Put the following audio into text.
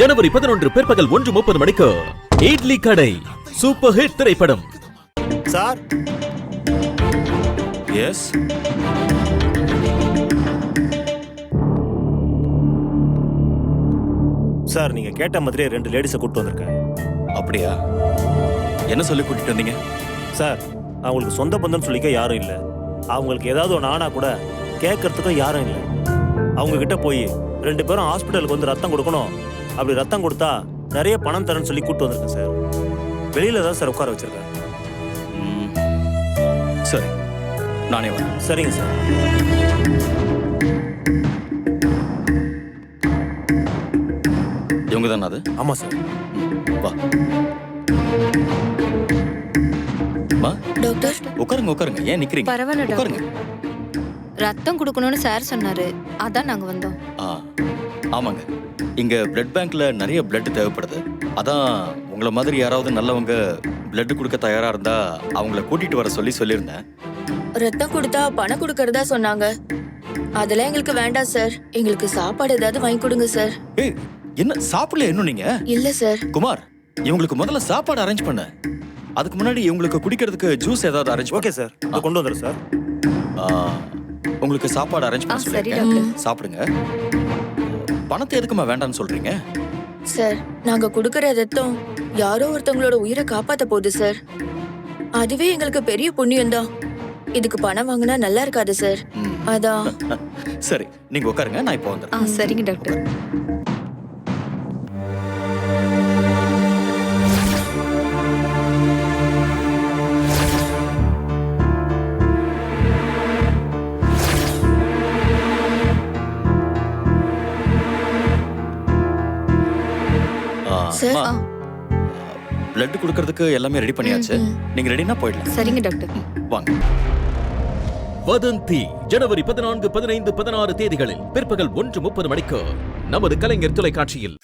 ஜனவரி 11 பிற்பகல் 1:30 மணிக்கு இட்லி கடை சூப்பர் ஹிட் திரைப்படம். சார். எஸ். சார், நீங்க கேட்ட மாதிரியே 2 லேடிஸை கூப்பிட்டு வந்திருக்கேன். அப்படியா? என்ன சொல்லி கூட்டிட்டு வந்தீங்க? சார், அவங்களுக்கு சொந்த பந்தம்னு சொல்லிக்க யாரும் இல்லை. அவங்களுக்கு ஏதாவது ஒன்று ஆனா கூட கேட்கறதுக்கும் யாரும் இல்லை. அவங்க கிட்ட போய் 2 பேரும் ஹாஸ்பிட்டலுக்கு வந்து ரத்தம் கொடுக்கணும், அப்படி ரத்தம் கொடுத்தா நிறைய பணம் தரேன்னு சொல்லி கூப்பிட்டு வந்திருக்கேன் சார். வெளியில தான் சார் உட்கார வச்சிருக்கேன். சரி, நானே வரேன். சரிங்க சார். இவங்க தானே அது? ஆமா சார். வா. அம்மா, டாக்டர் உட்காருங்க. ஏன் நிக்கிறீங்க? பரவாயில்ல உட்காருங்க. ரத்தம் கொடுக்கணும்னு சார் சொன்னாரு, அதான் நாங்க வந்தோம். ஆமாங்க, இங்க பிளட் பேங்க்ல நிறைய பிளட் தேவைப்படுது. அதான் உங்களை மாதிரி யாராவது நல்லவங்க பிளட் கொடுக்க தயாரா இருந்தா அவங்கள கூட்டிட்டு வர சொல்லியிருந்தேன். ரத்தம் கொடுத்தா பணம் கொடுக்கறதா சொன்னாங்க. அதெல்லாம் எங்களுக்கு வேண்டாம் சார். எங்களுக்கு சாப்பாடு ஏதாவது வாங்கி கொடுங்க சார். ஏய், என்ன சாப்பிடல இன்னும் நீங்க? இல்ல சார். குமார், இவங்களுக்கு முதல்ல சாப்பாடு அரேஞ்ச் பண்ண. அதுக்கு முன்னாடி இவங்களுக்கு குடிக்கிறதுக்கு ஜூஸ் ஏதாவது அரேஞ்ச். ஓகே சார், கொண்டு வந்துடுறேன் சார். உங்களுக்கு சாப்பாடு அரேஞ்ச் பண்ண சரி சொல்லிருக்கேன். டாக்டர். சாப்பிடுங்க. பணத்தை எதுக்குமா வேண்டாம்னு சொல்றீங்க? சார், நாங்க கொடுக்கற ரத்தம் யாரோ ஒருத்தவங்களோட உயிரை காப்பாத்த போகுது சார். அதுவே எங்களுக்கு பெரிய புண்ணியம் தான். இதுக்கு பணம் வாங்கினா நல்லா இருக்காது சார். அதான். சரி, நீங்க உட்காருங்க, நான் இப்போ வந்துடுறேன். சரிங்க டாக்டர். சார், பிளட் கொடுக்கறதுக்கு எல்லாமே ரெடி பண்ணியாச்சு. நீங்க ரெடினா போயிடலாம். சரிங்க டாக்டர். வாங்க. வதந்தி ஜனவரி 14, 15, 16 தேதிகளில் பிற்பகல் 1:30 மணிக்கு நமது கலைஞர் தொலைக்காட்சியில்.